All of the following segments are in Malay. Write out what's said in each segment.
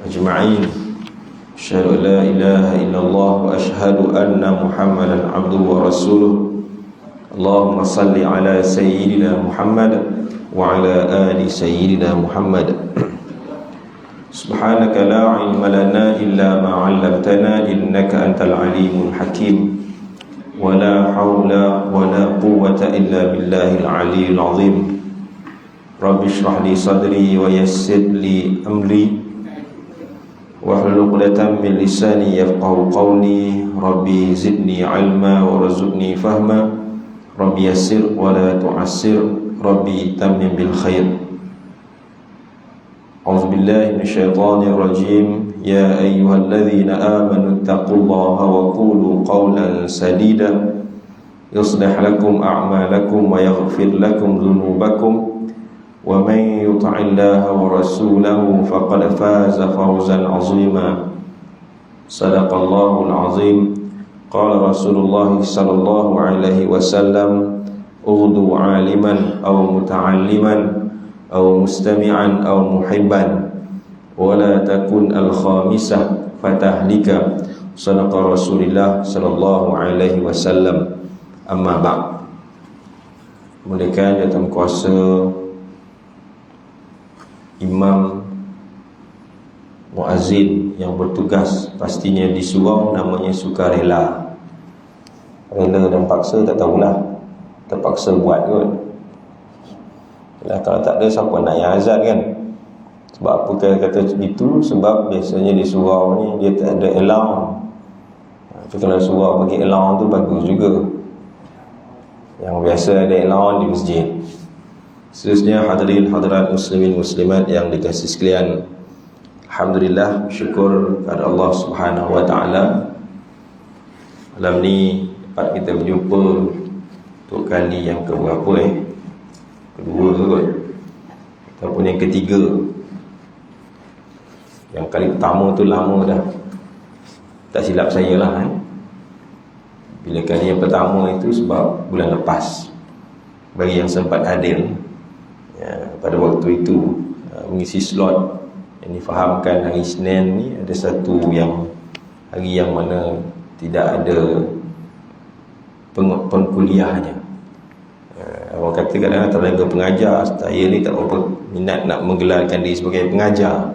أجمعين. أشهد أن لا إله إلا الله وأشهد أن محمدا عبده ورسوله. اللهم صل على سيدنا محمد وعلى آل سيدنا محمد. سبحانك لا علم لنا إلا ما علمتنا إنك أنت العليم الحكيم. ولا حول ولا قوة إلا بالله العلي العظيم. رب اشرح لي صدري ويسر لي أمري واحلل عقدة من لساني يفقهوا قولي. ربي زدني علما وارزقني فهما. ربي يسر ولا تعسر. ربي تمم بالخير. أعوذ بالله من الشيطان الرجيم. يا أيها الذين آمنوا اتقوا الله وقولوا قولا سديدا يصلح لكم أعمالكم ويغفر لكم ذنوبكم ومن يطع الله ورسوله فقد فاز فوزا عظيما. صدق الله العظيم. قال رسول الله صلى الله عليه وسلم اغدوا عالما أو متعلما أو مستمعا أو محبا ولا تكن الخامسة فتهلك. صدق رسول الله صلى الله عليه وسلم. Amma ba'd. Mulakan datang kuasa imam muazzin yang bertugas, pastinya di surau namanya sukarela. Rela dan paksa tak tahulah, terpaksa buat kot. Kalau tak ada siapa nak yang azan kan. Sebab apa kata begitu? Sebab biasanya di surau ni dia tak ada alarm. Tapi kalau surau bagi alarm tu bagus juga. Yang biasa ada alarm di masjid. Seterusnya hadirin hadirat muslimin muslimat yang dikasihi sekalian, alhamdulillah, syukur kepada Allah Subhanahu wa taala. Malam ni dapat kita berjumpa untuk kali yang keberapa kedua kot, ataupun yang ketiga. Yang kali pertama tu lama dah, tak silap saya lah Bila kali yang pertama itu sebab bulan lepas, bagi yang sempat hadir pada waktu itu, mengisi slot yang difahamkan hari Isnin ni ada satu yang hari yang mana tidak ada pengkuliahnya. Orang kata kadang-kadang tenaga pengajar, saya ni tak berapa minat nak menggelarkan diri sebagai pengajar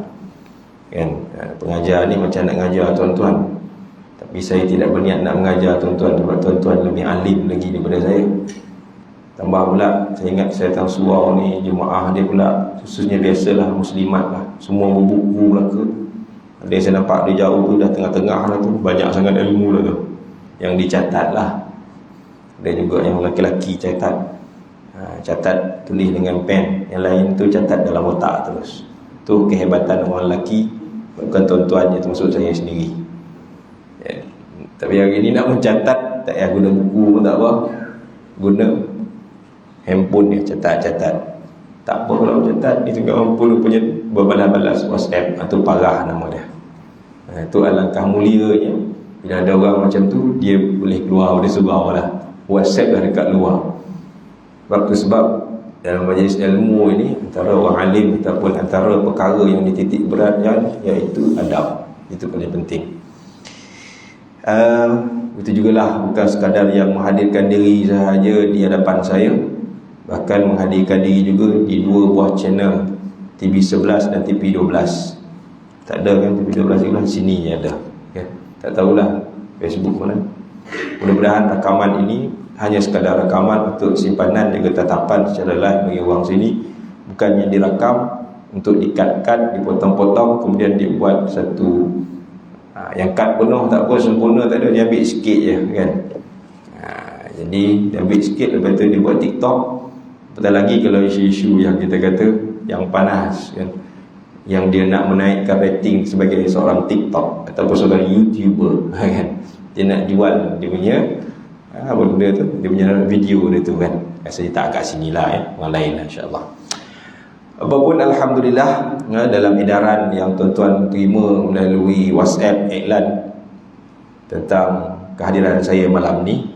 kan. Pengajar ni macam nak mengajar tuan-tuan, tapi saya tidak berniat nak mengajar tuan-tuan, sebab tuan-tuan lebih alim lagi daripada saya. Tambah pula saya ingat saya datang surau ni, jemaah dia pula khususnya biasalah muslimat lah, semua berbuku belaka. Ada yang saya nampak dia jauh tu, dah tengah-tengah lah tu, banyak sangat ilmu lah tu yang dicatat lah. Ada juga yang lelaki-lelaki catat, catat tulis dengan pen, yang lain tu catat dalam otak terus. Tu kehebatan orang lelaki, bukan tuan-tuan je, termasuk saya sendiri. Tapi hari ni nak mencatat, tak payah guna buku pun tak apa, guna handphone dia catat-catat. Tak apa kalau catat, dia tengok handphone punya berbalas-balas WhatsApp, itu parah nama dia. Itu alangkah mulianya bila ada orang macam tu, dia boleh keluar dari surau lah, WhatsApp dah dekat luar. Sebab tu sebab dalam majlis ilmu ini, antara orang alim ataupun antara perkara yang dititik beratnya iaitu adab. Itu paling penting. Itu jugalah bukan sekadar yang menghadirkan diri sahaja di hadapan saya, bahkan menghadirkan diri juga di dua buah channel, TV11 dan TV12. Tak ada kan TV12 juga, sini ada kan? Tak tahulah Facebook mana. Mudah-mudahan rakaman ini hanya sekadar rakaman untuk simpanan juga tatapan secara live bagi orang sini, bukannya direkam untuk di-cut-cut, dipotong-potong kemudian dibuat satu yang cut penuh tak apa, sempurna tak ada, dia ambil sikit je kan. Jadi dia ambil sikit, lepas tu dia buat TikTok. Betul lagi kalau isu-isu yang kita kata yang panas kan, yang dia nak menaikkan rating sebagai seorang TikTok ataupun seorang YouTuber kan, dia nak jual dia punya benda tu, dia punya video dia tu kan. Saya tak kat sini lah orang lain lah insyaAllah. Apapun alhamdulillah, dalam edaran yang tuan-tuan terima melalui WhatsApp iklan tentang kehadiran saya malam ni,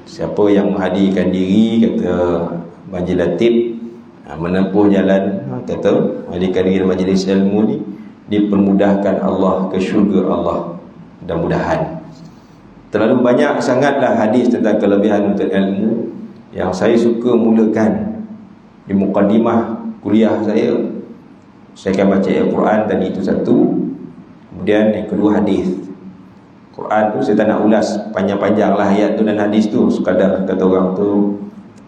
siapa yang menghadirkan diri kata Majlis Latif menempuh jalan, kata menghadirkan diri majlis ilmu ni dipermudahkan Allah ke syurga Allah. Mudah-mudahan. Terlalu banyak sangatlah hadis tentang kelebihan menuntut ilmu yang saya suka mulakan di mukadimah kuliah saya. Saya akan baca Al-Quran tadi itu satu, kemudian yang kedua hadis. Quran tu saya tak nak ulas panjang-panjang lah ayat tu dan hadis tu, sekadar kata orang tu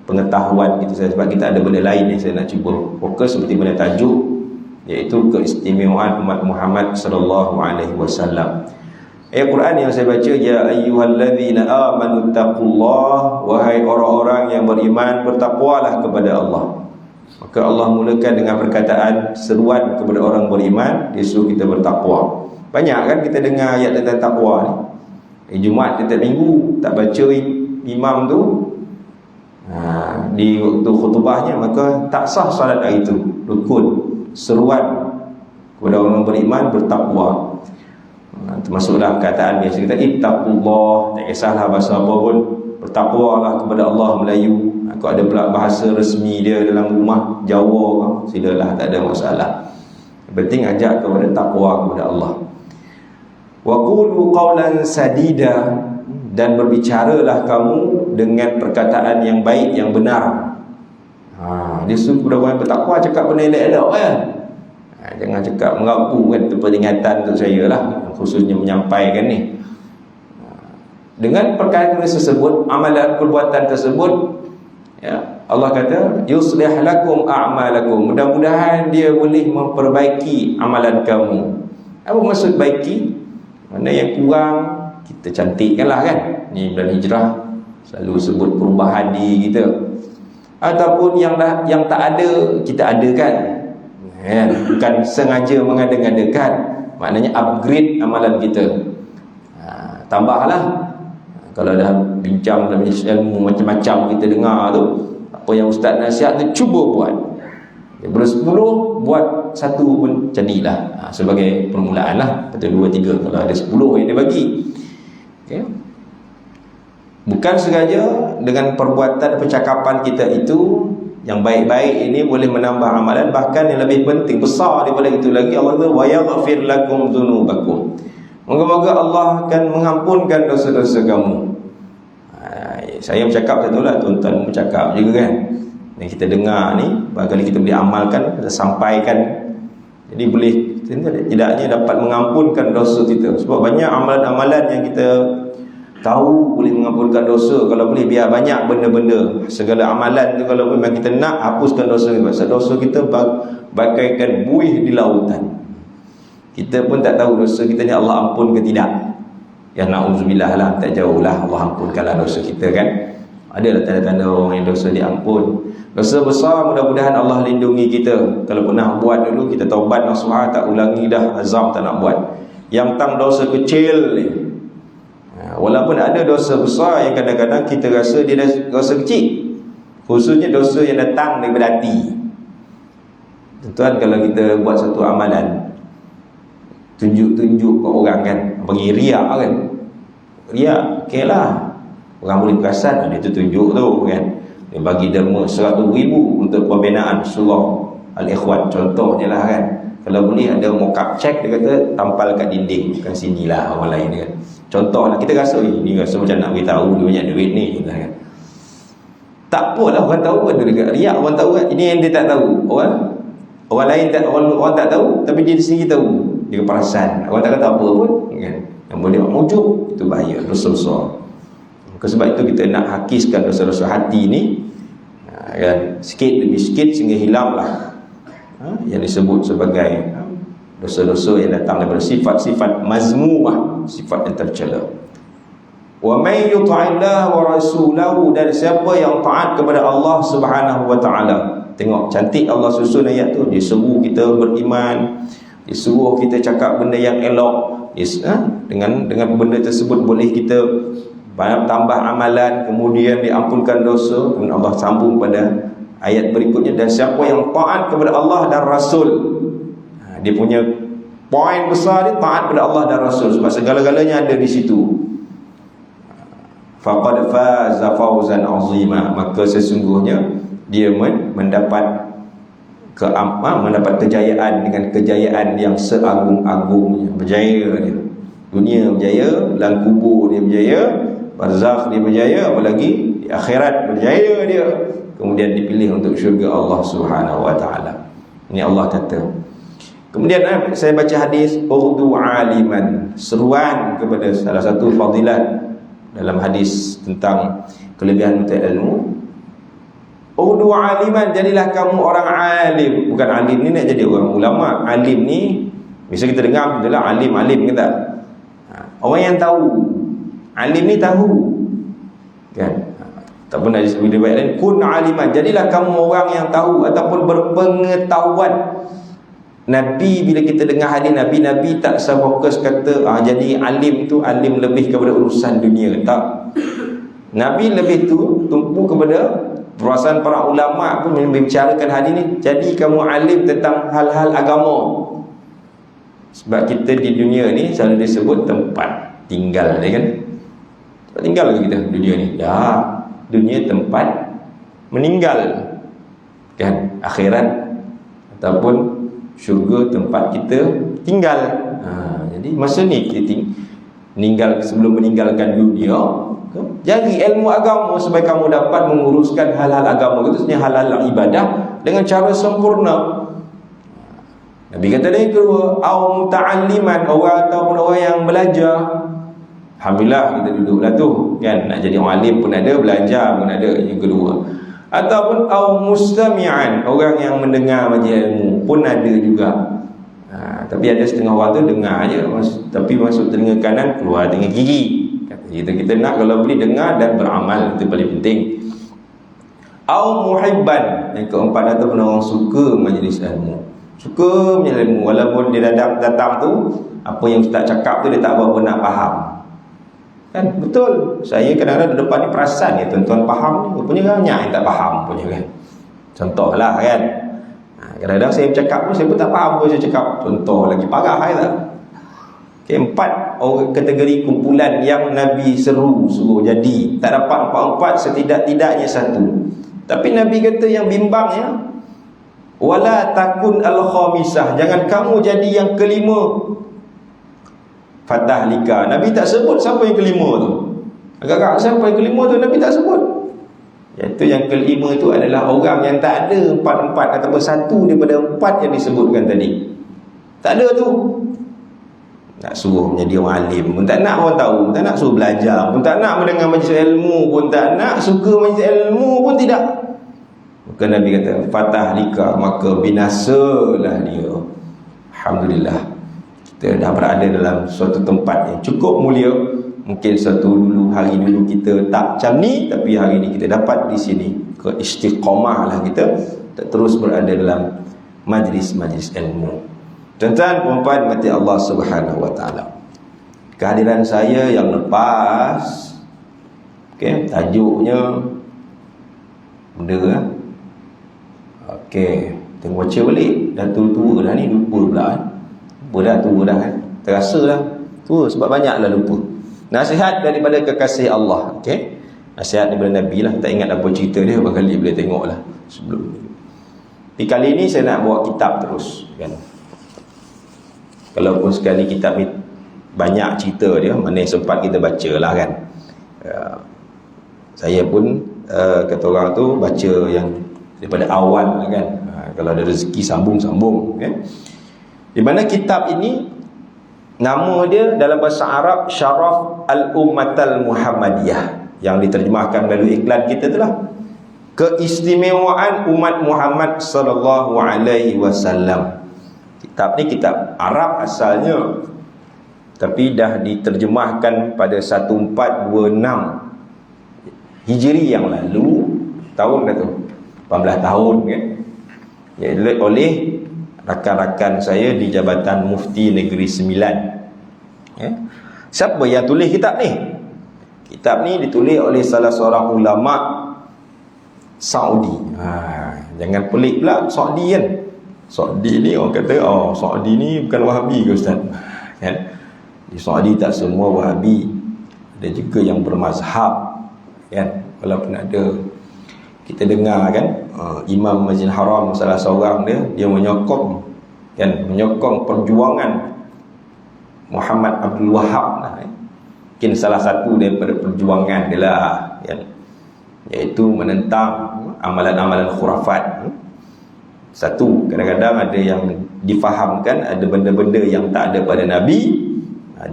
pengetahuan kita saja, sebab kita ada benda lain yang saya nak cuba fokus seperti benda tajuk, iaitu keistimewaan umat Muhammad sallallahu alaihi wasallam. Ayat Quran yang saya baca, ya ayyuhallazina amanu taqullah, wahai orang-orang yang beriman, bertakwalah kepada Allah. Maka Allah mulakan dengan perkataan seruan kepada orang beriman, dia suruh kita bertakwa. Banyak kan kita dengar ayat tentang takwa ni. Jumaat setiap minggu tak baca imam tu di waktu khutbahnya, maka tak sah salat hari itu. Rukun seruan kepada orang beriman bertakwa. Termasuk dalam perkataan biasa kita, ittaqullah, tak kisahlah bahasa apa pun, bertakwalah kepada Allah Melayu. Aku ada pula bahasa resmi dia dalam rumah Jawa, silalah, tak ada masalah. Yang penting ajak kepada takwa kepada Allah. Wa qulu qawlan sadida, dan berbicaralah kamu dengan perkataan yang baik, yang benar. Dia suruh kepada orang bertakwa cakap benda elok-elok kan. Jangan cakap merapu kan. Itu peringatan untuk saya lah, khususnya menyampaikan ni. Dengan perkara tersebut, amalan perbuatan tersebut, ya, Allah kata yuslih lakum a'malakum, mudah-mudahan dia boleh memperbaiki amalan kamu. Apa maksud baiki? Mana yang kurang kita cantikkanlah kan. Ni bulan hijrah selalu sebut perubahan diri kita. Ataupun yang tak ada kita adakan, kan? Bukan sengaja mengada-ngadakan, maknanya upgrade amalan kita. Tambahlah. Kalau dah bincang dalam ilmu macam-macam kita dengar tu, apa yang ustaz nasihat tu cuba buat. Daripada 10 buat 1 pun jadilah. Sebagai permulaan lah. Betul 2, 3 kalau ada 10 yang dia bagi. Okay. Bukan sengaja dengan perbuatan percakapan kita itu yang baik-baik ini boleh menambah amalan. Bahkan yang lebih penting, besar daripada itu lagi, Allah kata wa yaghfir lakum dzunubakum, moga-moga Allah akan mengampunkan dosa-dosa kamu. Saya bercakap satu lah, tuan-tuan bercakap juga kan. Yang kita dengar ni, barangkali kita boleh amalkan, kita sampaikan. Jadi boleh, tidaknya dapat mengampunkan dosa kita. Sebab banyak amalan-amalan yang kita tahu boleh mengampunkan dosa. Kalau boleh biar banyak benda-benda, segala amalan tu kalau memang kita nak hapuskan dosa kita. Sebab dosa kita bagaikan buih di lautan. Kita pun tak tahu dosa kita ni Allah ampun ke tidak. Ya na'udzubillah lah, tak jauh lah Allah ampunkanlah dosa kita kan. Adalah tanda-tanda orang yang dosa diampun. Dosa besar mudah-mudahan Allah lindungi kita. Kalau pernah buat dulu, kita taubat nasuha, tak ulangi dah, azam tak nak buat. Yang tang dosa kecil ni, walaupun ada dosa besar yang kadang-kadang kita rasa dia dah dosa kecil, khususnya dosa yang datang daripada hati. Tuan-tuan, kalau kita buat satu amalan, tunjuk-tunjuk ke orang kan, bagi riak kan. Riak, okey lah, orang boleh perasan dia tu tunjuk tu kan. Dia bagi derma 100,000 untuk pembinaan surah Al-Ikhwan contohnya lah kan. Kalau boleh ada mock-up check, dia kata tampal kat dinding, bukan sinilah orang lain kan. Contoh lah, kita rasa ni rasa macam nak beritahu dia banyak duit ni kan. Tak apalah orang tahu kan, dia riak orang tahu kan. Ini yang dia tak tahu. Orang lain tak, orang tak tahu, tapi dia sendiri tahu. Dia perasan. Orang tak kata apa pun kan. Yang boleh mujuk, itu bahaya, dosa besar. Maka sebab itu kita nak hakiskan dosa-dosa hati ni kan, sikit demi sikit sehingga hilanglah yang disebut sebagai dosa-dosa yang datang daripada sifat-sifat mazmumah, sifat yang tercela. Wa may yuti'illah wa rasulahu, dan siapa yang taat kepada Allah Subhanahu wa taala. Tengok cantik Allah susun ayat tu, dia seru kita beriman, dia suruh kita cakap benda yang elok. Dengan benda tersebut boleh kita tambah amalan, kemudian diampunkan dosa. Dan Allah sambung pada ayat berikutnya, dan siapa yang taat kepada Allah dan Rasul. Dia punya poin besar dia taat kepada Allah dan Rasul, sebab segala-galanya ada di situ. Faqad faza fawzan azima, maka sesungguhnya dia mendapat mendapat kejayaan dengan kejayaan yang seagung-agungnya. Berjaya dia. Dunia berjaya, dalam kubur dia berjaya, barzakh dia berjaya, apalagi di akhirat berjaya dia. Kemudian dipilih untuk syurga Allah Subhanahu wa taala. Ini Allah kata. Kemudian saya baca hadis urdu aliman, seruan kepada salah satu fadilat dalam hadis tentang kelebihan menuntut ilmu. Urdu aliman, jadilah kamu orang alim. Bukan alim ni nak jadi orang ulama. Alim ni biasa kita dengar adalah alim-alim ke tak? Orang yang tahu. Alim ni tahu. Kan? Ataupun ada sebut baik lain, kun aliman, jadilah kamu orang yang tahu ataupun berpengetahuan. Nabi, bila kita dengar hadis Nabi tak sefokus kata jadi alim tu alim lebih kepada urusan dunia. Tak. Nabi lebih tumpu kepada perasaan para ulama pun membicarakan hadis ni, jadi kamu alim tentang hal-hal agama. Sebab kita di dunia ni selalu disebut tempat tinggal dia kan. Tempat tinggal ke kita dunia ni? Ya, dunia tempat meninggal kan. Akhirat ataupun syurga tempat kita tinggal. Jadi masa ni kita meninggal, sebelum meninggalkan dunia, cari ilmu agama supaya kamu dapat menguruskan hal-hal agama, khususnya hal-hal ibadah dengan cara sempurna. Nabi kata yang kedua, au muta'alliman, orang ataupun orang yang belajar. Alhamdulillah kita duduklah tu kan, nak jadi orang alim pun ada, belajar pun ada. Yang kedua, ataupun au mustami'an, orang yang mendengar majlis ilmu pun ada juga. Tapi ada setengah orang tu dengar je, tapi masuk telinga kanan, keluar telinga kiri. Kita nak kalau boleh dengar dan beramal, itu paling penting. Au muhibban, yang keempat ataupun orang suka majlis ilmu. Suka majlis ilmu, walaupun dia datang tu, apa yang ustaz cakap tu dia tak apa-apa nak faham. Kan betul. Saya kadang-kadang di depan ni perasan ya, tuan-tuan faham ni, rupanya banyak yang tak faham punya kan. Contohlah kan. Kadang-kadang saya bercakap pun saya pun tak faham apa saya cakap. Contoh lagi parah kan. Okay, 4 orang kategori kumpulan yang Nabi suruh jadi. Tak dapat 4 setidak-tidaknya 1. Tapi Nabi kata yang bimbangnya, wala takun al-khamisah, jangan kamu jadi yang kelima. Fatah lika, Nabi tak sebut siapa yang kelima tu. Agak-agak siapa yang kelima tu Nabi tak sebut. Iaitu yang kelima itu adalah orang yang tak ada 4 ataupun 1 daripada 4 yang disebutkan tadi. Tak ada tu. Nak suruh menjadi orang alim pun tak nak orang tahu, tak nak suruh belajar pun tak nak, mendengar majlis ilmu pun tak nak, suka majlis ilmu pun tidak. Maka Nabi kata fatah lika, maka binasalah dia. Alhamdulillah, kita dah berada dalam suatu tempat yang cukup mulia. Mungkin hari dulu kita tak macam ni, tapi hari ni kita dapat di sini ke istiqamah lah kita terus berada dalam majlis-majlis ilmu. Tuan-tuan puan-puan mati Allah Subhanahu wa taala, kehadiran saya yang lepas, okey, tajuknya benda lah. Okey, tengok baca balik, dah tua-tua dah ni, lupa pula kan. Tua dah kan, terasa dah tua sebab banyaklah lupa. Nasihat daripada kekasih Allah. Okey, nasihat daripada Nabi lah. Tak ingat apa cerita dia, barangkali boleh tengok lah sebelum ni. Di kali ni saya nak bawa kitab terus kan. Kalaupun sekali kitab ni banyak cerita dia, mana yang sempat kita baca lah kan. Saya pun kata orang tu baca yang daripada awal lah kan. Kalau ada rezeki sambung-sambung kan. Di mana kitab ini nama dia dalam bahasa Arab Syaraf Al-Ummatal Muhammadiyah, yang diterjemahkan melalui iklan kita itulah keistimewaan umat Muhammad sallallahu alaihi wasallam. Kitab ni kitab Arab asalnya, tapi dah diterjemahkan pada 1426 Hijri yang lalu, tahun dah tu 18 tahun kan. Ya, oleh rakan-rakan saya di Jabatan Mufti Negeri Sembilan. Ya. Siapa yang tulis kitab ni? Kitab ni ditulis oleh salah seorang ulama Saudi. Jangan pelik pula Saudi kan. Saudi ni orang kata, Saudi ni bukan Wahabi ke Ustaz? Kan? Di Saudi tak semua Wahabi. Ada juga yang bermazhab kan. Walaupun ada kita dengar kan, Imam Masjid Haram salah seorang dia menyokong kan, menyokong perjuangan Muhammad Abdul Wahab lah, mungkin salah satu daripada perjuangan dia lah kan, iaitu menentang amalan-amalan khurafat. Satu, kadang-kadang ada yang difahamkan ada benda-benda yang tak ada pada Nabi,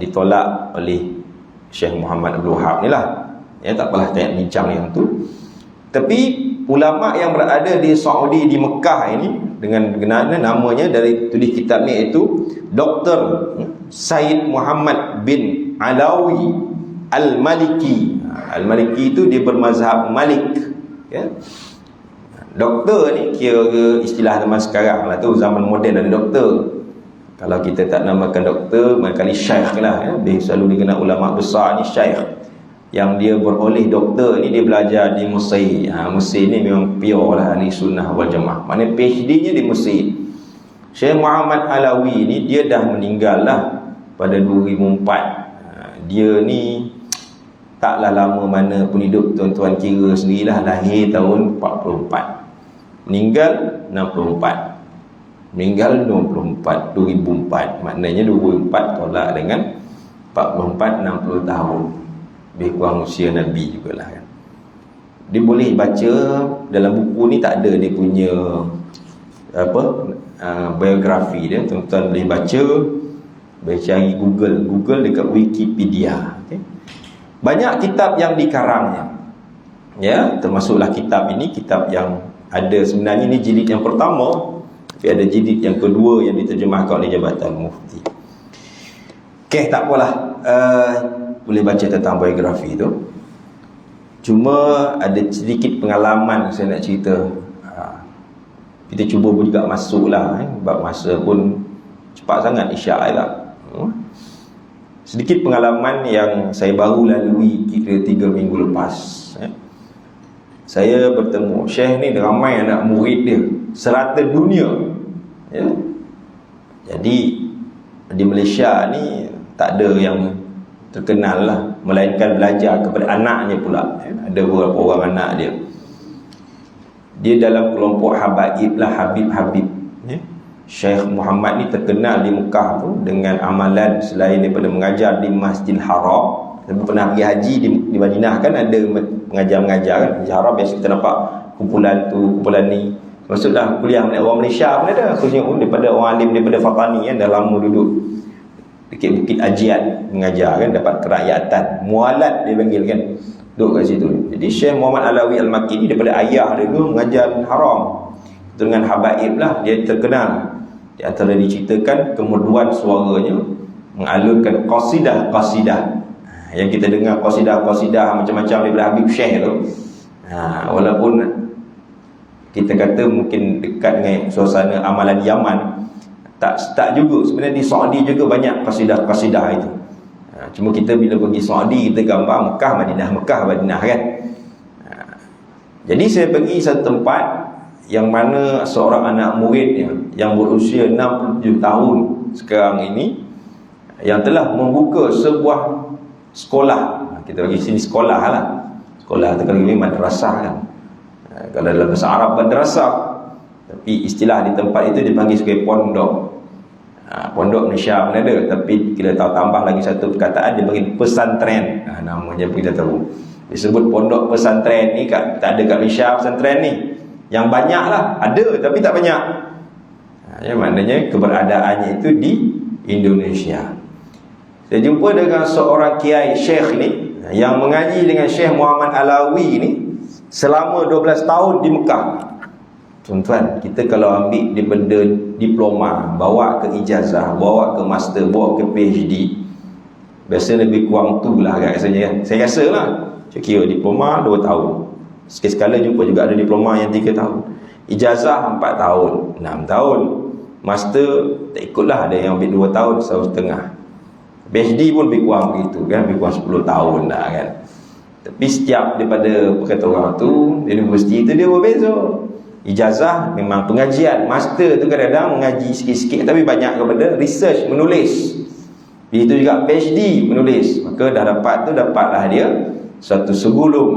ditolak oleh Syekh Muhammad Abdul Wahab ni lah. Ya, tak apalah tak bincang yang tu. Tapi ulama yang berada di Saudi, di Mekah ini, dengan namanya dari tulis kitab ni, iaitu Dr. Said Muhammad bin Alawi Al-Maliki. Al-Maliki itu dia bermazhab Malik ya. Doktor ni kira istilah zaman sekarang lah tu, zaman moden ada doktor. Kalau kita tak namakan doktor, barangkali syaikh lah ya. Dia selalu dikenal ulama besar ni syaikh. Yang dia beroleh doktor ni, dia belajar di Mesir. Mesir ni memang pure lah ahli sunnah wal jamaah. Maknanya PhD nya di Mesir. Syekh Muhammad Alawi ni dia dah meninggal lah pada 2004. Dia ni taklah lama mana pun hidup, tuan-tuan kira sendirilah, lahir tahun 44, meninggal 64, meninggal 24, 2004. Maknanya 2004 tolak dengan 44, 60 tahun, lebih kurang usia Nabi jugalah kan. Dia boleh baca dalam buku ni, tak ada dia punya biografi dia. Tuan-tuan boleh baca, boleh cari Google dekat Wikipedia. Okay? Banyak kitab yang dikarangnya ya, termasuklah kitab ini, kitab yang ada sebenarnya ni jilid yang pertama, tapi ada jilid yang kedua yang diterjemahkan oleh Jabatan Mufti. Okey, tak apalah, boleh baca tentang biografi tu. Cuma ada sedikit pengalaman saya nak cerita. Kita cuba juga masuklah sebab masa pun cepat sangat isyak lah. Sedikit pengalaman yang saya baru lalui kira 3 minggu lepas. Saya bertemu Syekh ni, ramai anak murid dia serata dunia ya. Jadi di Malaysia ni tak ada yang terkenal lah, melainkan belajar kepada anaknya pula ya. Ada beberapa orang anak dia, dia dalam kelompok habaib lah, Habib ya. Syekh Muhammad ni terkenal di Mekah tu dengan amalan selain daripada mengajar di Masjid Haram. Saya pernah pergi haji di Madinah kan, ada mengajar-mengajar kan. Masjid Haram biasa kita nampak kumpulan tu, kumpulan ni. Maksudlah kuliah orang Malaysia pun ada, khususnya daripada orang alim daripada Fatani kan, dah lama duduk dekat Bukit Ajian mengajar kan, dapat kerakyatan, mualat dia panggil kan, duduk kat situ. Jadi Syekh Muhammad Alawi Al-Makki ni daripada ayah dia dulu mengajar Haram dengan habaib lah, dia terkenal. Di antara diceritakan kemerduan suaranya, mengalunkan qasidah-qasidah yang kita dengar, qasidah-qasidah macam-macam daripada Habib Syekh tu. Walaupun kita kata mungkin dekat dengan suasana amalan Yaman, tak juga. Sebenarnya di Saudi juga banyak qasidah-qasidah itu. Cuma kita bila pergi Saudi, kita gambar Mekah, Madinah kan. Jadi saya pergi satu tempat yang mana seorang anak muridnya yang berusia 67 tahun sekarang ini, yang telah membuka sebuah sekolah. Kita bagi sini sekolah lah. Sekolah tu kalau ini madrasah kan. Kalau dalam bahasa Arab madrasah, tapi istilah di tempat itu dipanggil sebagai pondok. Pondok Malaysia pun ada, tapi kita tahu tambah lagi satu perkataan, dia panggil pesantren. Namanya pun kita tahu. Disebut pondok pesantren ni tak ada kat Malaysia pesantren ni. Yang banyak lah, ada tapi tak banyak. Ya, maknanya keberadaannya itu di Indonesia. Saya jumpa dengan seorang kiai syekh ni yang mengaji dengan Syekh Muhammad Alawi ni selama 12 tahun di Mekah. Tuan-tuan, kita kalau ambil daripada diploma, bawa ke ijazah, bawa ke master, bawa ke PhD, biasa lebih kurang tu lah rasanya kan. Saya rasa lah, saya kira diploma 2 tahun. Sekali-sekala jumpa juga ada diploma yang 3 tahun, ijazah 4 tahun, 6 tahun, master tak ikutlah, ada yang ambil 2 tahun, 1,5. PhD pun lebih kurang begitu kan, lebih kurang 10 tahun lah kan. Tapi setiap daripada perkata orang tu, universiti tu dia berbeza. Ijazah memang pengajian, master tu kadang-kadang mengaji sikit-sikit tapi banyak kepada research, menulis. Begitu juga PhD, menulis. Maka dah dapatlah dia satu sebelum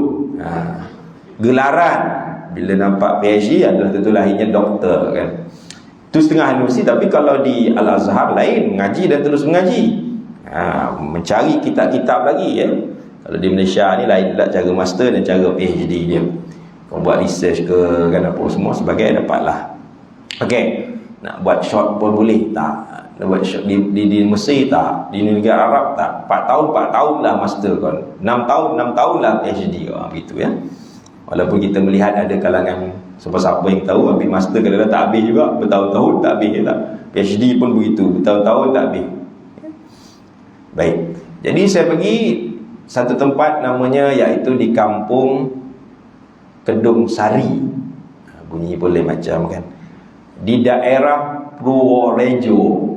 gelaran Bila nampak PhD adalah tentu lahirnya doktor kan. Itu setengah universiti. Tapi kalau di Al-Azhar lain, mengaji dan terus mengaji, mencari kitab-kitab lagi ya. Kalau di Malaysia ni lain pula cara master dan cara PhD dia. Kau buat research ke kan apa semua sebagai dapatlah. Okey, nak buat short pun boleh tak? Nak buat short di Mesir tak? Di negara Arab tak? 4 tahun lah master kan. 6 tahun lah PhD gitu ya. Walaupun kita melihat ada kalangan siapa-siapa yang tahu ambil master kadang-kadang tak habis juga, bertahun-tahun tak habis tak? PhD pun begitu, bertahun-tahun tak habis. Baik. Jadi saya pergi satu tempat namanya iaitu di kampung Kedung Sari. Bunyi boleh macam kan. Di daerah Purworejo.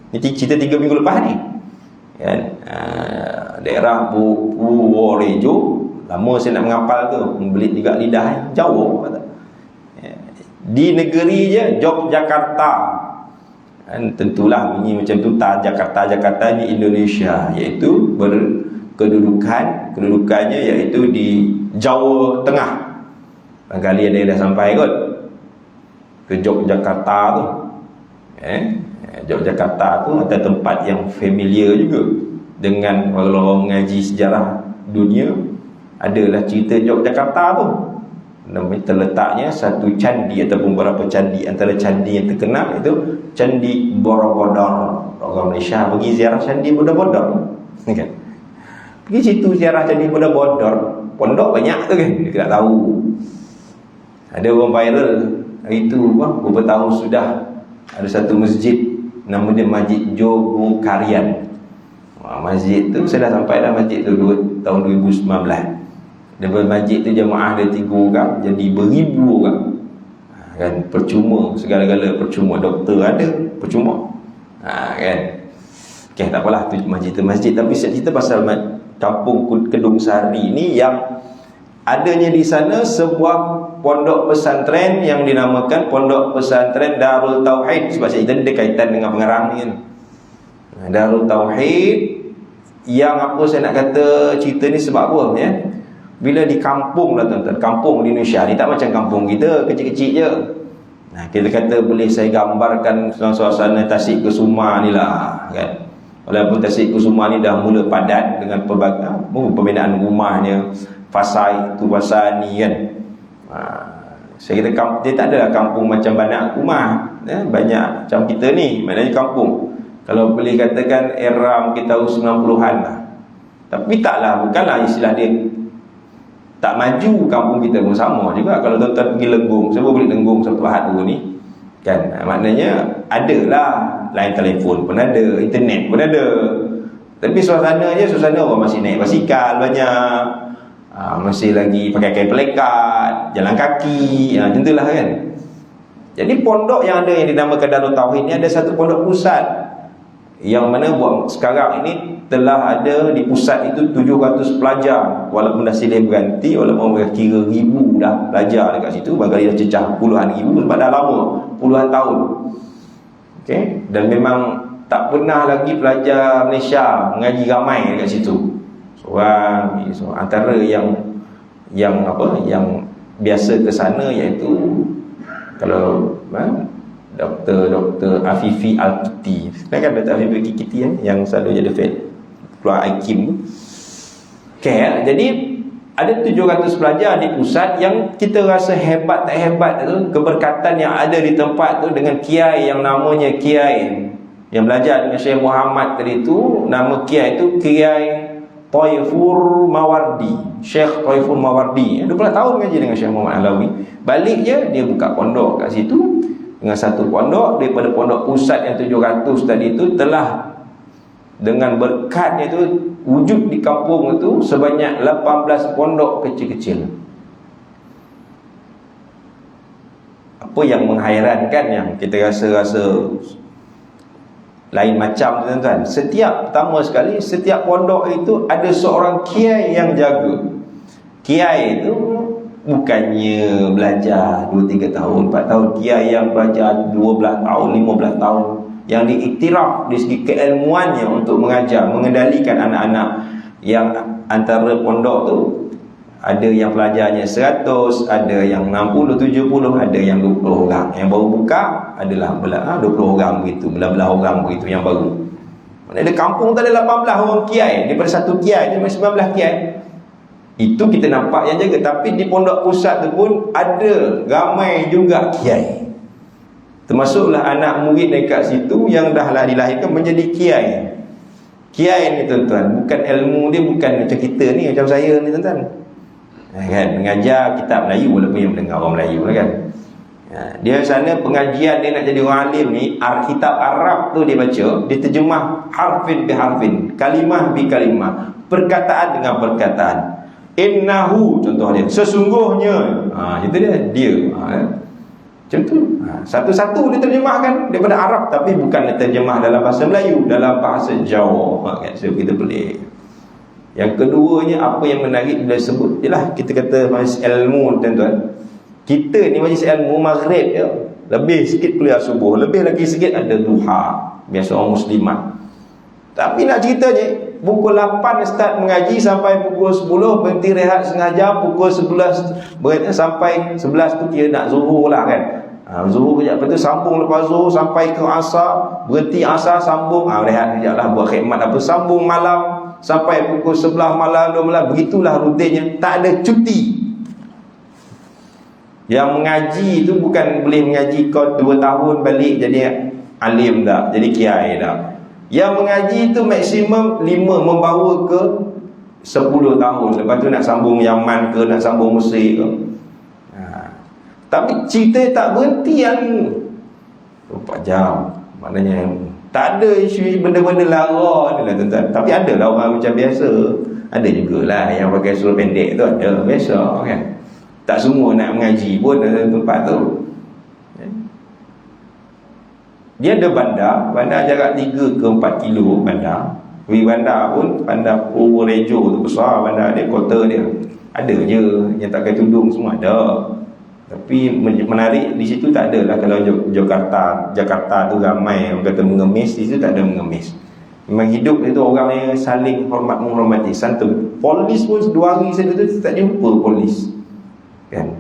Ini cerita 3 minggu lepas ni. Kan? Daerah Purworejo. Lama saya nak menghafal tu, membelit juga lidah jauh. Di negeri je Yogyakarta. Dan tentulah bunyi macam tu, Jakarta di Indonesia, iaitu kedudukannya iaitu di Jawa Tengah. Barangkali ada yang dah sampai kot ke Yogyakarta tu. Yogyakarta tu ada tempat yang familiar juga dengan kalau orang mengaji sejarah dunia. Adalah cerita Yogyakarta tu. Terletaknya satu candi ataupun beberapa candi. Antara candi yang terkenal itu Candi Borobudur. Orang Malaysia pergi ziarah Candi Borobudur kan? Pergi situ ziarah Candi Borobudur, pondok banyak tu kan, dia tak tahu. Ada orang viral hari tu beberapa tahun sudah, ada satu masjid nama dia Masjid Jogokarian. Masjid tu saya dah sampai dah masjid tu tahun 2019. Daripada masjid tu jemaah ada 3 orang jadi beribu orang. Kan percuma, segala-gala percuma, doktor ada percuma. Kan. Okey, tak apalah tu masjid. Tapi saya cerita pasal kampung Kedung Sari ni yang adanya di sana sebuah pondok pesantren yang dinamakan Pondok Pesantren Darul Tauhid. Sebab saya cerita dia kaitan dengan pengarang ni kan. Darul Tauhid yang apa saya nak kata cerita ni sebab apa ya? Bila di kampung lah tuan-tuan, kampung di Indonesia ni tak macam kampung kita, kecil-kecil je. Kita kata boleh saya gambarkan suasana Tasik Kusuma ni lah kan. Walaupun Tasik Kusuma ni dah mula padat dengan pembinaan rumahnya, fasa itu fasa ni kan. Saya kata dia tak adalah kampung macam banyak rumah banyak macam kita ni, maknanya kampung. Kalau boleh katakan era mungkin tahun 90-an lah. Tapi taklah, bukanlah istilah dia tak maju. Kampung kita pun sama juga. Kalau tuan-tuan pergi Lenggong, siapa boleh Lenggong satu Ahad dulu ni kan, maknanya adalah line telefon pun ada, internet pun ada. Tapi suasana orang masih naik basikal banyak, masih lagi pakai kain pelekat, jalan kaki, tentulah kan. Jadi pondok yang ada yang dinamakan Darul Tauhid ni ada satu pondok pusat yang mana buat sekarang ini telah ada di pusat itu 700 pelajar. Walaupun dah silih berganti, walaupun mereka kira ribu dah pelajar dekat situ, barangkali dah cecah puluhan ribu sebab dah lama, puluhan tahun. Okey, dan memang tak pernah lagi pelajar Malaysia mengaji ramai dekat situ. Seorang antara yang biasa ke sana iaitu kalau Dr. Afifi Al-Kiti. Kan Dr. Afifi Al-Kiti yang selalu jadi keluar IKIM. Okay, jadi ada 700 pelajar di pusat yang kita rasa hebat tak hebat tu, keberkatan yang ada di tempat tu dengan kiai yang namanya Kiai yang belajar dengan Syekh Muhammad tadi tu, nama kiai tu Kiai Taifur Mawardi. Syekh Taifur Mawardi 20 tahun ngaji dengan Syekh Muhammad Alawi. Balik je dia buka pondok kat situ dengan satu pondok. Daripada pondok pusat yang 700 tadi tu telah dengan berkatnya itu wujud di kampung itu sebanyak 18 pondok kecil-kecil. Apa yang menghairankan yang kita rasa lain macam tuan-tuan, pertama sekali setiap pondok itu ada seorang kiai yang jaga. Kiai itu bukannya belajar 2-3 tahun, 4 tahun. Kiai yang belajar 12 tahun, 15 tahun, yang diiktiraf di segi keilmuannya untuk mengajar, mengendalikan anak-anak yang antara pondok tu Ada yang pelajarnya 100, ada yang 60, 70, ada yang 20 orang. Yang baru buka adalah 20 orang begitu, belah-belah orang begitu yang baru. Ada kampung tak ada 18 orang kiai, daripada satu kiai tu 19 kiai. Itu kita nampak yang jaga. Tapi di pondok pusat tu pun ada ramai juga kiai. Termasuklah anak murid dekat situ yang dah lah dilahirkan menjadi kiai. Kiai ni tuan-tuan, bukan ilmu dia bukan macam kita ni, macam saya ni tuan-tuan. Kan, mengajar kitab Melayu walaupun yang mendengar orang Melayu lah kan. Dia sana pengajian dia nak jadi orang alim ni, kitab Arab tu dia baca, dia terjemah harfin bi harfin, kalimah bi kalimah, perkataan dengan perkataan. Innahu contoh dia, sesungguhnya. Itu dia. Macam tu. Satu-satu dia terjemahkan daripada Arab, tapi bukan dia terjemah dalam bahasa Melayu, dalam bahasa Jawa. Kan, so kita pelik. Yang keduanya, apa yang menarik bila sebut, ialah kita kata majlis ilmu tuan-tuan. Kita ni majlis ilmu maghrib je, lebih sikit kuliah subuh, lebih lagi sikit ada duha, biasa orang muslimat. Tapi nak cerita je, pukul 8 start mengaji sampai pukul 10, berhenti rehat setengah jam, pukul 11 sampai 11 tu kira nak zuhur lah kan. Zuhur kejap, lepas tu sambung lepas zuhur sampai ke asar, berhenti asar sambung, rehat kejap lah, buat khidmat apa, sambung malam sampai pukul 11 malam, 12 malam. Begitulah rutinnya, tak ada cuti. Yang mengaji tu bukan boleh mengaji kau 2 tahun balik jadi alim tak, jadi kiai tak. Yang mengaji tu maksimum 5, membawa ke 10 tahun. Lepas tu nak sambung Yaman ke, nak sambung Mesir ke. Tapi cerita tak berhenti yang 24 jam. Maknanya tak ada isu benda-benda lara ni lah tuan-tuan. Tapi ada lah orang macam biasa. Ada jugalah yang pakai seluar pendek tu, ada biasa kan. Tak semua nak mengaji pun dalam tempat tu. Dia ada bandar jarak 3 ke 4 kilo bandar. Bandar pun, bandar Purworejo tu besar bandar dia, kota dia. Ada je yang tak pakai tudung semua ada. Tapi menarik di situ tak ada lah. Kalau Jakarta tu ramai orang kata mengemis, di situ tak ada mengemis. Memang hidup itu orang yang saling menghormati, santun. Polis pun 2 hari saya tu tak jumpa polis. Kan?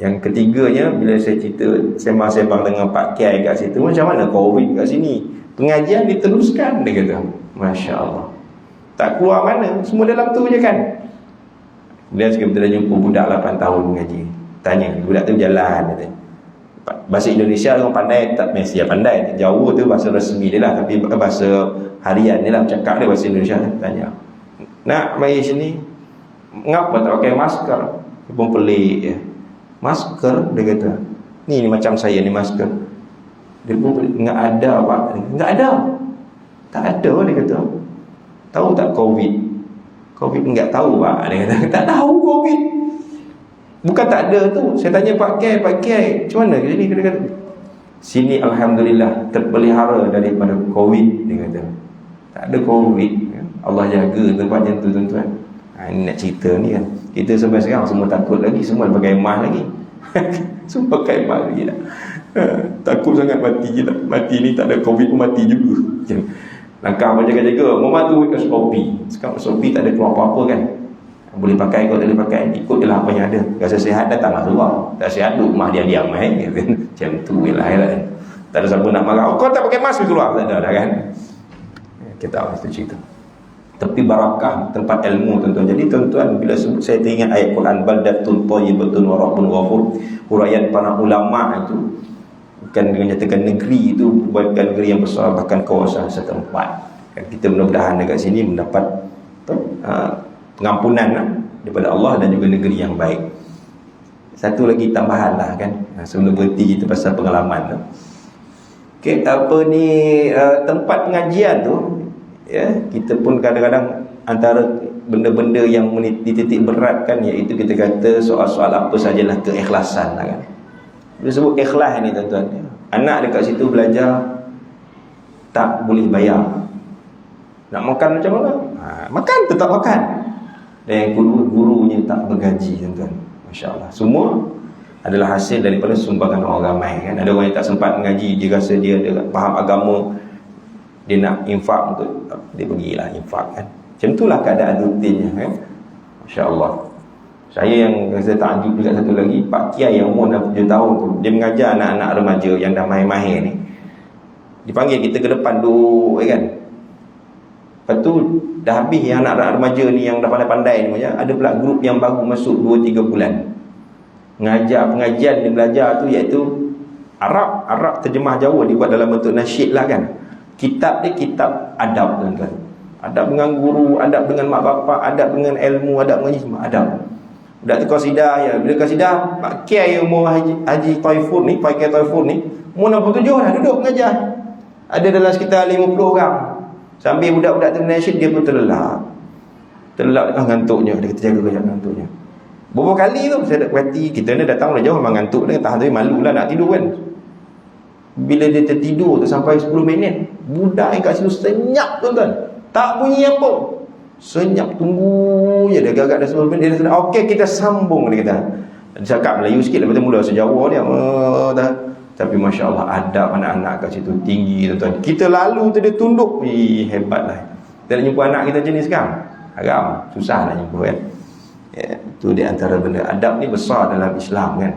Yang ketiganya, bila saya cerita sembang-sembang dengan Pak Kiai kat situ, macam mana Covid kat sini, pengajian diteruskan, dia kata. Masya Allah, tak keluar mana, semua dalam tu je kan. Kemudian kita dah jumpa budak 8 tahun mengaji. Tanya, budak tu jalan, kata, bahasa Indonesia orang pandai tak, Malaysia pandai, Jawa tu bahasa rasmi dia lah, tapi bahasa harian dia lah, cakap dia bahasa Indonesia. Tanya, nak mari sini, ngapa tak pakai masker? Dia pun pelik je. Masker, dia kata, ni macam saya ni masker. Dia pun enggak ada pak. Enggak ada. Tak ada, dia kata. Tahu tak Covid? Covid enggak tahu pak, dia kata. Tak tahu Covid. Bukan tak ada tu. Saya tanya Pak Kiai, macam mana ke sini? Dia kata, sini alhamdulillah terpelihara daripada Covid, dia kata. Tak ada Covid. Allah jaga tempatnya tu tuan-tuan. Ini nak cerita ni kan. Kita sampai sekarang semua takut lagi, semua pakai mask lagi. Semua pakai mask lagi dah. Takut sangat mati je lah. Mati ni tak ada Covid pun mati juga. Langkah macam jaga-jaga. Memang tu ke SOP. Sekarang SOP tak ada keluar apa-apa kan. Boleh pakai kot, tak boleh pakai, ikut je lah apa yang ada. Rasa sihat datanglah keluar. Tak sihat duduk rumah diam-diam macam tu je lah kan. Tak ada siapa nak marah, kau tak pakai mask keluar. Tak ada dah kan. Kita tahu itu cerita. Tapi barakah tempat ilmu tuan-tuan. Jadi tuan-tuan, bila sebut, saya teringat ayat Quran, baldatun thayyibatun wa rabbun ghafur. Huraian para ulama itu bukan menyatakan negeri itu bukan negeri yang besar, bahkan kawasan setempat. Kita mudah-mudahan dekat sini mendapat pengampunan daripada Allah dan juga negeri yang baik. Satu lagi tambahan lah kan, sebelum berhenti kita pasal pengalaman tu. Okay, tempat pengajian tu, ya, kita pun kadang-kadang antara benda-benda yang dititik beratkan, iaitu kita kata soal-soal apa sajalah keikhlasan lah kan. Bila sebut ikhlas ni tuan-tuan, anak dekat situ belajar tak boleh bayar. Nak makan macam mana? Makan, tetap makan. Dan gurunya tak bergaji tuan-tuan. Masya Allah. Semua adalah hasil daripada sumbangan orang ramai kan. Ada orang yang tak sempat mengaji, dia rasa dia ada faham agama, dia nak infak untuk, dia pergilah infak kan. Macam itulah keadaan rutinnya kan. Insya-Allah. Saya yang rasa takjub juga satu lagi, Pak Kiai yang umur 67 tahun tu, dia mengajar anak-anak remaja yang dah mahir-mahir ni. Dipanggil kita ke depan duduk kan. Lepas tu dah habis yang anak-anak remaja ni yang dah pandai-pandai ni macam, ada pula grup yang baru masuk 2-3 bulan. Mengajar pengajian dia belajar tu iaitu Arab terjemah Jawa dibuat dalam bentuk nasyid lah kan. Kitab dia kitab adab tuan-tuan. Adab dengan guru, adab dengan mak bapak, adab dengan ilmu, adab dengan semua adab. Budak tu qasidah ya. Bila qasidah, Pak Kiai umur Haji Taifur ni, Pak Kiai Taifur ni, umur 67 dah duduk mengajar. Ada dalam sekitar 50 orang. Sambil budak-budak tu nasyid, dia pun terlelap. Ngantuknya, dia kata jaga kejap ngantuknya. Beberapa kali tu saya dah perhati, kita ni datang dah jauh memang ngantuk dah, tahan tapi malulah nak tidur kan. Bila dia tertidur tu sampai 10 minit, budak yang kat situ senyap tuan-tuan. Tak bunyi apa. Senyap, tunggu je. Dia agak-agak dah 10 minit, dia dah sedar. Okey, kita sambung, dia kata. Dia cakap Melayu sikit, lepas tu mula sejawa dia. Dah. Tapi Masya Allah, adab anak-anak kat situ tinggi tuan-tuan. Kita lalu tu dia tunduk. Hebatlah. Kita nak jumpa anak kita macam ni sekarang. Haram, susah nak jumpa kan. Ya, itu di antara benda adab ni besar dalam Islam kan.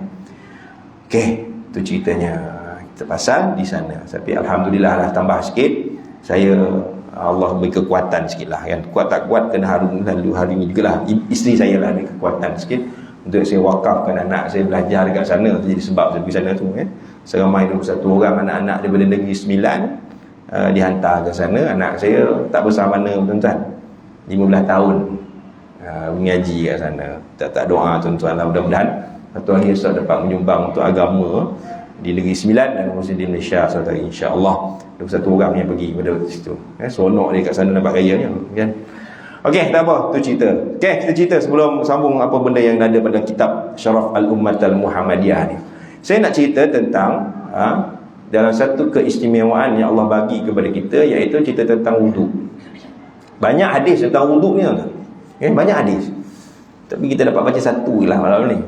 Okey, tu ceritanya. Kita pasal di sana. Tapi Alhamdulillah lah tambah sikit. Saya Allah beri kekuatan sikit lah kan. Kuat tak kuat kena lalu hari ni jugalah. Isteri saya lah ada kekuatan sikit untuk saya wakafkan anak saya belajar dekat sana. Itu jadi sebab saya pergi sana tu kan. Seramai 21 orang anak-anak daripada Negeri Sembilan dihantar ke sana. Anak saya tak besar mana tuan-tuan, 15 tahun mengaji kat sana. Tak doa tuan-tuan lah, mudah-mudahan satu hari esok dapat menyumbang untuk agama di Negeri Sembilan dan khususnya di Malaysia suatu hari insya-Allah. 21 orang yang pergi pada situ. Seronok dia kat sana nampak rayanya kan. Okey, tak apa, tu cerita. Okey, kita cerita sebelum sambung apa benda yang ada pada kitab Syaraf Al-Ummat Al-Muhammadiyah ni. Saya nak cerita tentang dalam satu keistimewaan yang Allah bagi kepada kita, iaitu cerita tentang wuduk. Banyak hadis tentang wuduk ni tuan. Banyak hadis. Tapi kita dapat baca satu je lah malam ni.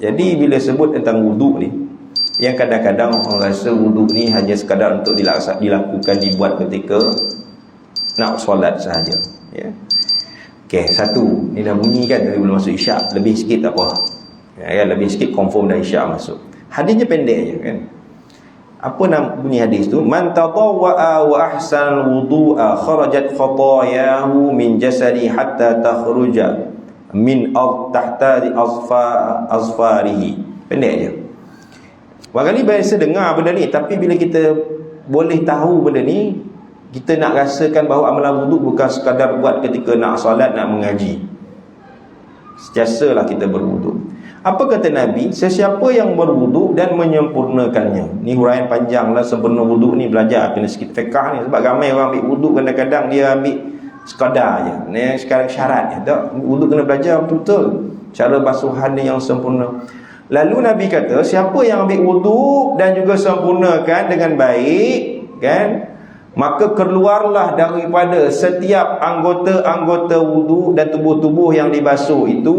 Jadi bila sebut tentang wuduk ni, yang kadang-kadang orang rasa wuduk ni hanya sekadar untuk dilakukan, dibuat ketika nak solat sahaja. Ya. Okey, satu. Ni dah bunyi kan dari belum masuk isyak. Lebih sikit tak apa. Ya, lebih sikit confirm dah isyak masuk. Hadisnya pendek je kan. Apa nama bunyi hadis tu? Man tatawwa'a wa ahsan wudu'a kharajat khatayahu min jasadi hatta takhruja min tahta azfarihi. Pendek je. Barangkali biasa dengar benda ni, tapi bila kita boleh tahu benda ni, kita nak rasakan bahawa amalan wuduk bukan sekadar buat ketika nak solat, nak mengaji. Sentiasalah kita berwuduk. Apa kata Nabi? Sesiapa yang berwuduk dan menyempurnakannya. Ni huraian panjang lah sempurna wuduk ni, belajar kena sikit fiqah ni. Sebab ramai orang ambil wuduk, kadang-kadang dia ambil sekadar je. Ni sekarang syarat je. Tak, wuduk kena belajar betul-betul cara basuhan yang sempurna. Lalu Nabi kata, siapa yang ambil wuduk dan juga sempurnakan dengan baik kan, maka keluarlah daripada setiap anggota-anggota wuduk dan tubuh-tubuh yang dibasuh itu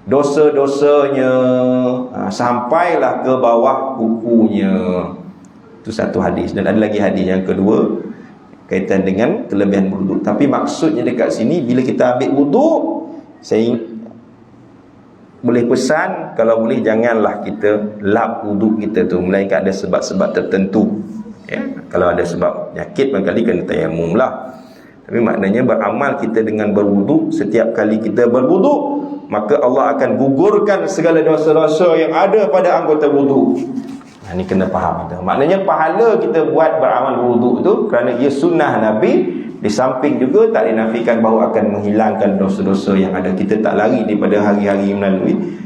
dosa-dosanya, sampailah ke bawah kukunya. Itu satu hadis. Dan ada lagi hadis yang kedua kaitan dengan kelebihan wuduk. Tapi maksudnya dekat sini, bila kita ambil wuduk, saya boleh pesan, kalau boleh janganlah kita lap wuduk kita tu, melainkan ada sebab-sebab tertentu. Ya, kalau ada sebab penyakit barangkali kena tayamum lah. Tapi maknanya beramal kita dengan berwuduk, setiap kali kita berwuduk, maka Allah akan gugurkan segala dosa-dosa yang ada pada anggota wuduk. Ini kena faham kita. Maknanya pahala kita buat beramal wuduk tu kerana ia sunnah Nabi. Di samping juga tak dinafikan bahawa akan menghilangkan dosa-dosa yang ada. Kita tak lari daripada hari-hari melalui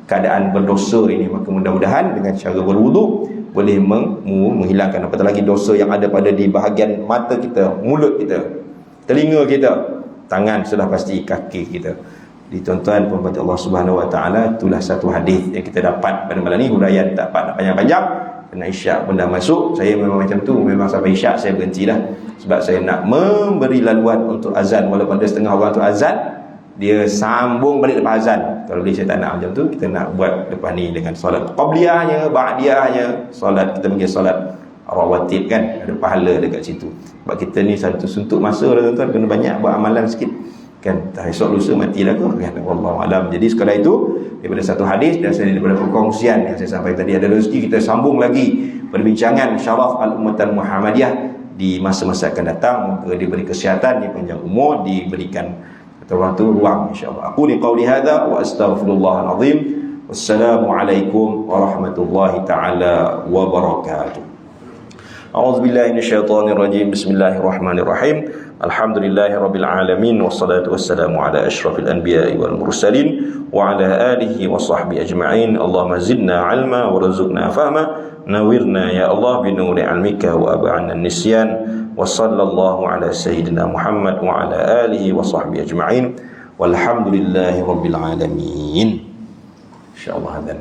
keadaan berdosa ini. Maka mudah-mudahan dengan cara berwuduk boleh menghilangkan apatah lagi dosa yang ada pada di bahagian mata kita, mulut kita, telinga kita, tangan, sudah pasti kaki kita. Di tuan-tuan puan Allah Subhanahu Wa Taala, itulah satu hadis yang kita dapat pada malam ni. Huraian tak dapat nak panjang-panjang kerana isyak pun dah masuk. Saya memang macam tu, memang sampai isyak saya berhentilah, sebab saya nak memberi laluan untuk azan. Walaupun ada setengah orang tu azan, dia sambung balik lepas azan. Kalau dia saya tak nak macam tu, kita nak buat lepas ni dengan solat qabliyahnya, ba'diyahnya, solat kita panggil solat rawatib kan, ada pahala dekat situ. Sebab kita ni satu suntuk masa lah tuan-tuan, kena banyak buat amalan sikit. kan, esok lusa matilah ke kan, wallahu alam. Jadi sekadar itu daripada satu hadis dan daripada perkongsian yang saya sampaikan tadi, ada rezeki kita sambung lagi perbincangan syaraf al-ummatan Muhammadiyah di masa-masa akan datang. Moga diberi kesihatan, dipanjang umur, diberikan waktu ruang insya-Allah. Aku li qauli hadza wa astaghfirullahal azim. Wassalamualaikum warahmatullahi taala wabarakatuh. A'udzu billahi minasyaitonir rajim. Bismillahirrahmanirrahim. Alhamdulillahirabbil alamin wassalatu wassalamu ala asyrafil anbiya'i wal mursalin wa ala alihi wa sahbihi ajma'in. Allahumma zidna 'ilma warzuqna fahma. Nawirna ya Allah bi nuri 'ilmika wa ab'anna an-nisyan. Wa sallallahu ala sayyidina Muhammad wa ala alihi wa sahbihi ajma'in. Walhamdulillahirabbil alamin. Insyaallah hadzal.